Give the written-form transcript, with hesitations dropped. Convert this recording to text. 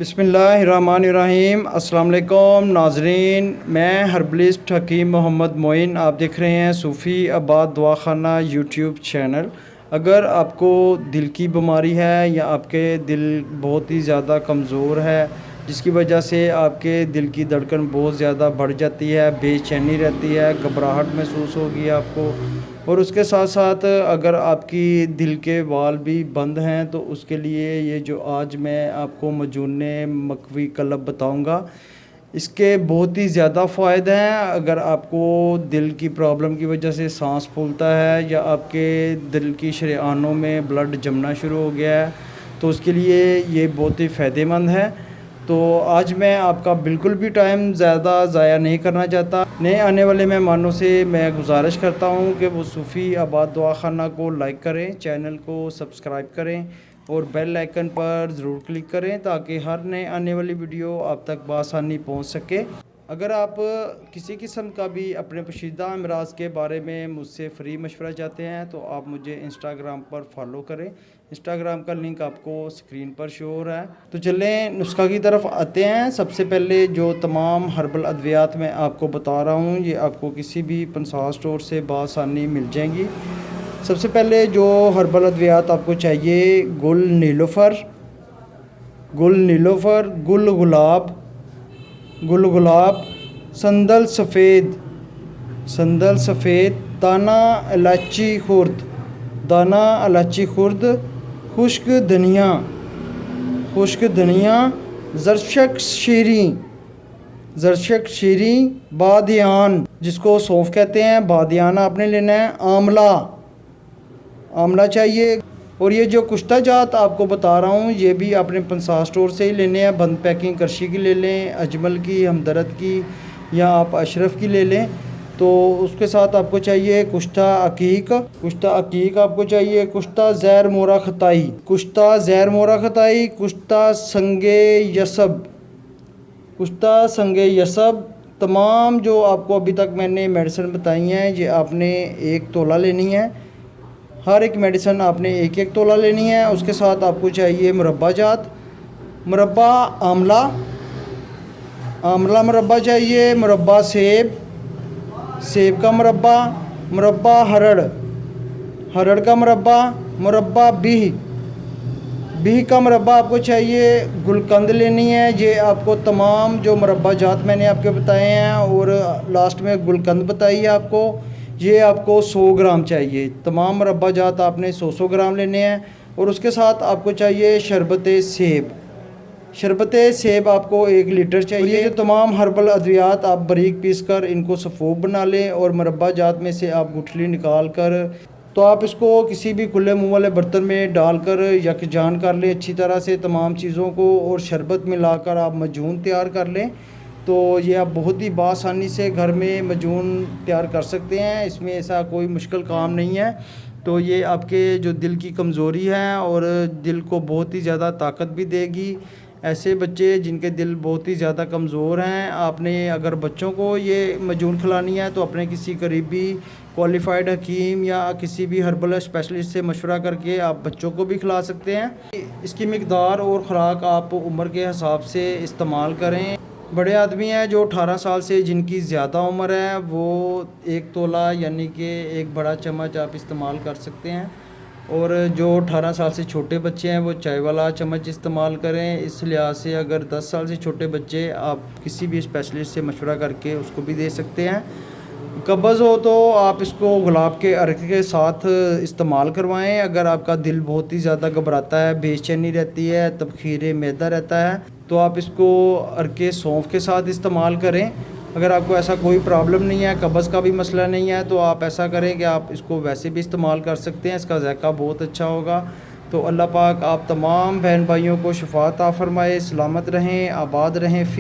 बिस्मिल्लाहिर्रहमानिर्रहीम। अस्सलाम वालेकुम नाजरीन, मैं हर्बलिस्ट हकीम मोहम्मद मोइन। आप देख रहे हैं सूफ़ी आबाद दवाखाना यूट्यूब चैनल। अगर आपको दिल की बीमारी है या आपके दिल बहुत ही ज़्यादा कमज़ोर है जिसकी वजह से आपके दिल की धड़कन बहुत ज़्यादा बढ़ जाती है, बेचैनी रहती है, घबराहट महसूस होगी आपको, और उसके साथ साथ अगर आपकी दिल के वाल भी बंद हैं तो उसके लिए ये जो आज मैं आपको मजून मकवी कलब बताऊंगा, इसके बहुत ही ज़्यादा फ़ायदे हैं। अगर आपको दिल की प्रॉब्लम की वजह से सांस फूलता है या आपके दिल की शरीआनों में ब्लड जमना शुरू हो गया है तो उसके लिए ये बहुत ही फ़ायदेमंद है। तो आज मैं आपका बिल्कुल भी टाइम ज़्यादा ज़ाया नहीं करना चाहता। नए आने वाले मेहमानों से मैं गुजारिश करता हूं कि वो सूफ़ी आबाद दवाखाना को लाइक करें, चैनल को सब्सक्राइब करें और बेल आइकन पर ज़रूर क्लिक करें ताकि हर नए आने वाली वीडियो आप तक बआसानी पहुंच सके। अगर आप किसी किस्म का भी अपने पोशीदा अमराज के बारे में मुझसे फ्री मशवरा चाहते हैं तो आप मुझे इंस्टाग्राम पर फॉलो करें। इंस्टाग्राम का लिंक आपको स्क्रीन पर शो हो रहा है। तो चलें नुस्खा की तरफ आते हैं। सबसे पहले जो तमाम हर्बल अद्वियात मैं आपको बता रहा हूँ ये आपको किसी भी पंसार स्टोर से बआसानी मिल जाएंगी। सबसे पहले जो हर्बल अद्वियात आपको चाहिए, गुल नीलोफ़र, गुल गुलाब, संदल सफ़ेद, दाना इलायची खुर्द, खुश्क धनिया, ज़रशक शीरी, बादियान जिसको सौंफ कहते हैं, बादियान आपने लेना है। आमला चाहिए। और ये जो कुश्ता जात आपको बता रहा हूँ ये भी आपने पंसार स्टोर से ही लेने हैं। बंद पैकिंग करशी की ले लें, अजमल की, हमदर्द की या आप अशरफ की ले लें। तो उसके साथ आपको चाहिए कुश्ता अकीक आपको चाहिए, कुश्ता ज़ैर मोरा खताई, कुश्ता संगे यसब। तमाम जो आपको अभी तक मैंने मेडिसिन बताई हैं ये आपने 1 तोला लेनी है। हर एक मेडिसिन आपने 1 तोला लेनी है। उसके साथ आपको चाहिए मुरब्बा आमला मुरब्बा चाहिए, मुरब्बा सेब का मुरब्बा हरड़ का मुरब्बा बीह का मुरब्बा आपको चाहिए। गुलकंद लेनी है। ये आपको तमाम जो मुरब्बा जात मैंने आपके बताए हैं और लास्ट में गुलकंद बताई है आपको, ये आपको 100 ग्राम चाहिए। तमाम मुरब्बा जात आपने 100 ग्राम लेने हैं। और उसके साथ आपको चाहिए शरबत सेब आपको 1 लीटर चाहिए। ये जो तमाम हर्बल अद्वियात आप बारीक पीस कर इनको सफ़ोग बना लें और मुरब्बा जात में से आप गुठली निकाल कर तो आप इसको किसी भी खुले मुँह वाले बर्तन में डालकर यकजान कर लें अच्छी तरह से तमाम चीज़ों को, और शरबत मिलाकर आप मजून तैयार कर लें। तो ये आप बहुत ही बआसानी से घर में मजून तैयार कर सकते हैं। इसमें ऐसा कोई मुश्किल काम नहीं है। तो ये आपके जो दिल की कमज़ोरी है और दिल को बहुत ही ज़्यादा ताकत भी देगी। ऐसे बच्चे जिनके दिल बहुत ही ज़्यादा कमज़ोर हैं, आपने अगर बच्चों को ये मजून खिलानी है तो अपने किसी करीबी क्वालिफाइड हकीम या किसी भी हर्बल स्पेशलिस्ट से मशवरा करके आप बच्चों को भी खिला सकते हैं। इसकी मिकदार और ख़ुराक आप उम्र के हिसाब से इस्तेमाल करें। बड़े आदमी हैं जो 18 साल से जिनकी ज़्यादा उम्र है वो 1 तोला यानी कि 1 बड़ा चम्मच आप इस्तेमाल कर सकते हैं, और जो 18 साल से छोटे बच्चे हैं वो चाय वाला चम्मच इस्तेमाल करें। इस लिहाज से अगर 10 साल से छोटे बच्चे आप किसी भी स्पेशलिस्ट से मशवरा करके उसको भी दे सकते हैं। कब्ज़ हो तो आप इसको गुलाब के अर्क के साथ इस्तेमाल करवाएं। अगर आपका दिल बहुत ही ज़्यादा घबराता है, बेचैनी रहती है, तबखीर मैदा रहता है तो आप इसको अर्क सौंफ के साथ इस्तेमाल करें। अगर आपको ऐसा कोई प्रॉब्लम नहीं है, कब्ज़ का भी मसला नहीं है, तो आप ऐसा करें कि आप इसको वैसे भी इस्तेमाल कर सकते हैं। इसका ज़ायक़ा बहुत अच्छा होगा। तो अल्लाह पाक आप तमाम बहन भाइयों को शिफ़ा अता फ़रमाए, सलामत रहें, आबाद रहें। फ़ी